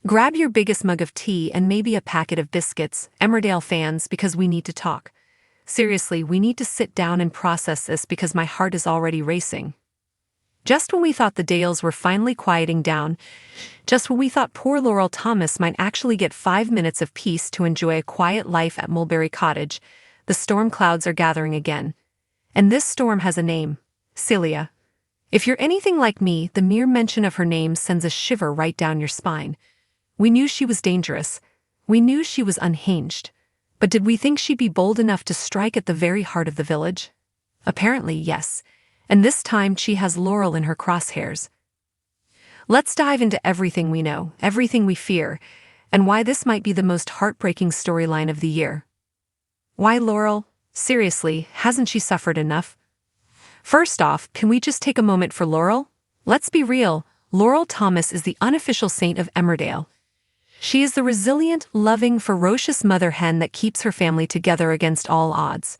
Grab your biggest mug of tea and maybe a packet of biscuits, Emmerdale fans, because we need to talk. Seriously, we need to sit down and process this because my heart is already racing. Just when we thought the Dales were finally quieting down, just when we thought poor Laurel Thomas might actually get 5 minutes of peace to enjoy a quiet life at Mulberry Cottage, the storm clouds are gathering again. And this storm has a name: Celia. If you're anything like me, the mere mention of her name sends a shiver right down your spine. We knew she was dangerous. We knew she was unhinged. But did we think she'd be bold enough to strike at the very heart of the village? Apparently, yes. And this time she has Laurel in her crosshairs. Let's dive into everything we know, everything we fear, and why this might be the most heartbreaking storyline of the year. Why Laurel? Seriously, hasn't she suffered enough? First off, can we just take a moment for Laurel? Let's be real, Laurel Thomas is the unofficial saint of Emmerdale. She is the resilient, loving, ferocious mother hen that keeps her family together against all odds.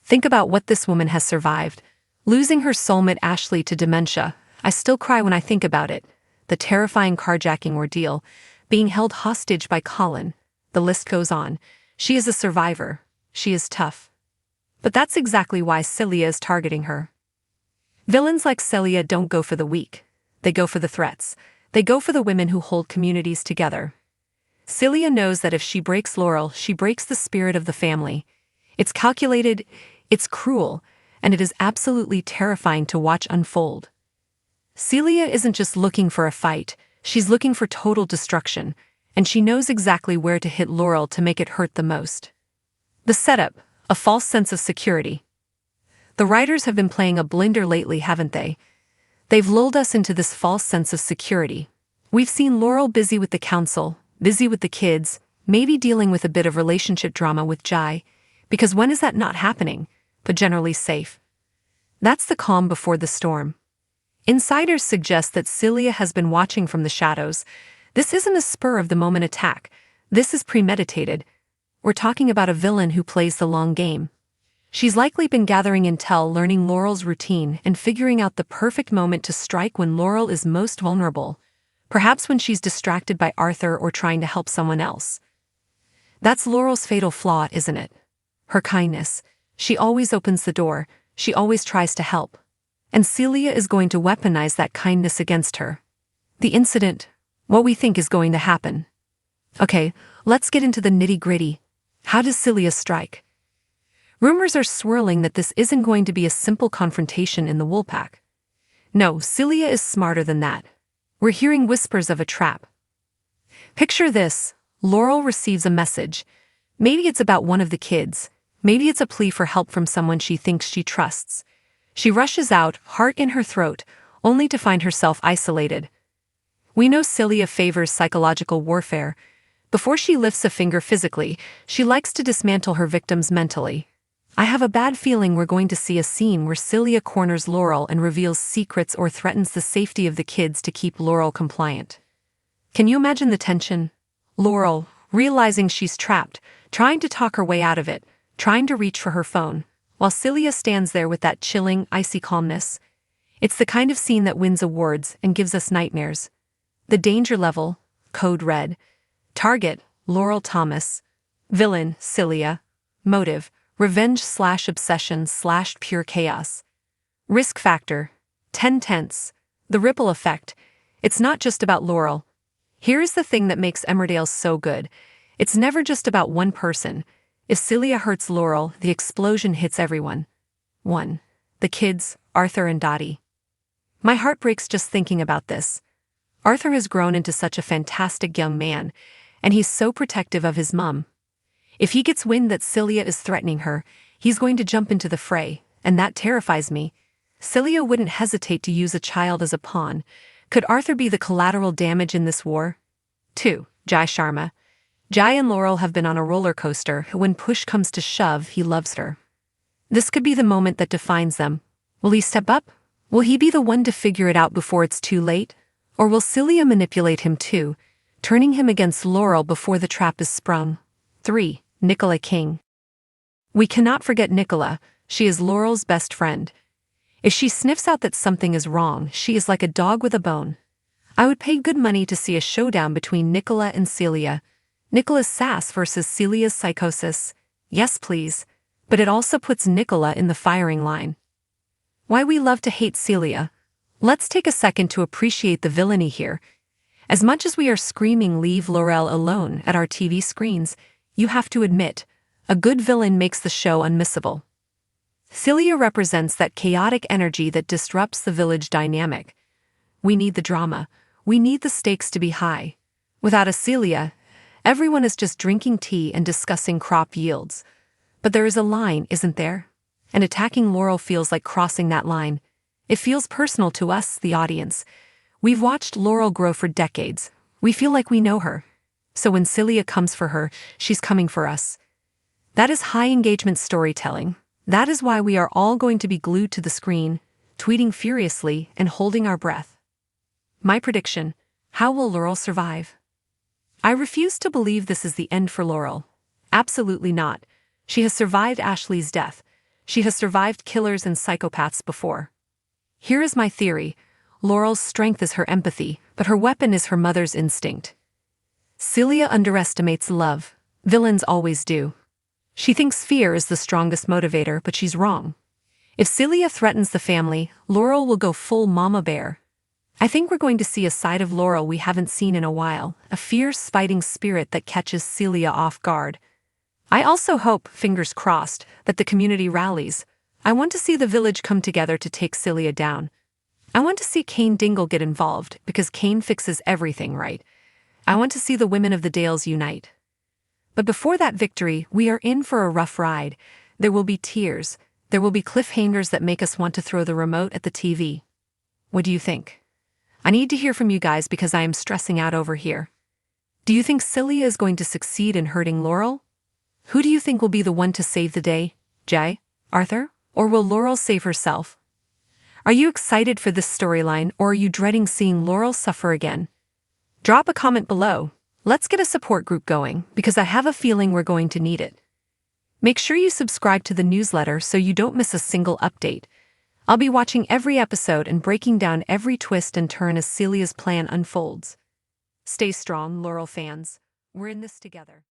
Think about what this woman has survived. Losing her soulmate Ashley to dementia, I still cry when I think about it. The terrifying carjacking ordeal, being held hostage by Colin. The list goes on. She is a survivor. She is tough. But that's exactly why Celia is targeting her. Villains like Celia don't go for the weak. They go for the threats. They go for the women who hold communities together. Celia knows that if she breaks Laurel, she breaks the spirit of the family. It's calculated, it's cruel, and it is absolutely terrifying to watch unfold. Celia isn't just looking for a fight, she's looking for total destruction, and she knows exactly where to hit Laurel to make it hurt the most. The setup: a false sense of security. The writers have been playing a blender lately, haven't they? They've lulled us into this false sense of security. We've seen Laurel busy with the council, busy with the kids, maybe dealing with a bit of relationship drama with Jai, because when is that not happening, but generally safe? That's the calm before the storm. Insiders suggest that Celia has been watching from the shadows. This isn't a spur-of-the-moment attack. This is premeditated. We're talking about a villain who plays the long game. She's likely been gathering intel, learning Laurel's routine, and figuring out the perfect moment to strike when Laurel is most vulnerable. Perhaps when she's distracted by Arthur or trying to help someone else. That's Laurel's fatal flaw, isn't it? Her kindness. She always opens the door, she always tries to help. And Celia is going to weaponize that kindness against her. The incident, what we think is going to happen. Okay, let's get into the nitty-gritty. How does Celia strike? Rumors are swirling that this isn't going to be a simple confrontation in the woolpack. No, Celia is smarter than that. We're hearing whispers of a trap. Picture this: Laurel receives a message. Maybe it's about one of the kids. Maybe it's a plea for help from someone she thinks she trusts. She rushes out, heart in her throat, only to find herself isolated. We know Celia favors psychological warfare. Before she lifts a finger physically, she likes to dismantle her victims mentally. I have a bad feeling we're going to see a scene where Celia corners Laurel and reveals secrets or threatens the safety of the kids to keep Laurel compliant. Can you imagine the tension? Laurel, realizing she's trapped, trying to talk her way out of it, trying to reach for her phone, while Celia stands there with that chilling, icy calmness. It's the kind of scene that wins awards and gives us nightmares. The danger level: code red. Target: Laurel Thomas. Villain: Celia. Motive: revenge/obsession/pure chaos. Risk factor: 10/10. The ripple effect. It's not just about Laurel. Here's the thing that makes Emmerdale so good. It's never just about one person. If Celia hurts Laurel, the explosion hits everyone. 1. The kids, Arthur and Dottie. My heart breaks just thinking about this. Arthur has grown into such a fantastic young man, and he's so protective of his mum. If he gets wind that Celia is threatening her, he's going to jump into the fray, and that terrifies me. Celia wouldn't hesitate to use a child as a pawn. Could Arthur be the collateral damage in this war? 2. Jai Sharma. Jai and Laurel have been on a roller coaster. When push comes to shove, he loves her. This could be the moment that defines them. Will he step up? Will he be the one to figure it out before it's too late? Or will Celia manipulate him too, turning him against Laurel before the trap is sprung? 3. Nicola King. We cannot forget Nicola. She is Laurel's best friend. If she sniffs out that something is wrong, she is like a dog with a bone. I would pay good money to see a showdown between Nicola and Celia. Nicola's sass versus Celia's psychosis. Yes, please. But it also puts Nicola in the firing line. Why we love to hate Celia. Let's take a second to appreciate the villainy here. As much as we are screaming "Leave Laurel alone" at our TV screens, you have to admit, a good villain makes the show unmissable. Celia represents that chaotic energy that disrupts the village dynamic. We need the drama. We need the stakes to be high. Without a Celia, everyone is just drinking tea and discussing crop yields. But there is a line, isn't there? And attacking Laurel feels like crossing that line. It feels personal to us, the audience. We've watched Laurel grow for decades. We feel like we know her. So when Celia comes for her, she's coming for us. That is high-engagement storytelling. That is why we are all going to be glued to the screen, tweeting furiously and holding our breath. My prediction: how will Laurel survive? I refuse to believe this is the end for Laurel. Absolutely not. She has survived Ashley's death. She has survived killers and psychopaths before. Here is my theory. Laurel's strength is her empathy, but her weapon is her mother's instinct. Celia underestimates love. Villains always do. She thinks fear is the strongest motivator, but she's wrong. If Celia threatens the family, Laurel will go full mama bear. I think we're going to see a side of Laurel we haven't seen in a while, a fierce fighting spirit that catches Celia off guard. I also hope, fingers crossed, that the community rallies. I want to see the village come together to take Celia down. I want to see Kane Dingle get involved, because Kane fixes everything, right? I want to see the women of the Dales unite. But before that victory, we are in for a rough ride. There will be tears. There will be cliffhangers that make us want to throw the remote at the TV. What do you think? I need to hear from you guys because I am stressing out over here. Do you think Celia is going to succeed in hurting Laurel? Who do you think will be the one to save the day? Jay? Arthur? Or will Laurel save herself? Are you excited for this storyline, or are you dreading seeing Laurel suffer again? Drop a comment below. Let's get a support group going, because I have a feeling we're going to need it. Make sure you subscribe to the newsletter so you don't miss a single update. I'll be watching every episode and breaking down every twist and turn as Celia's plan unfolds. Stay strong, Laurel fans. We're in this together.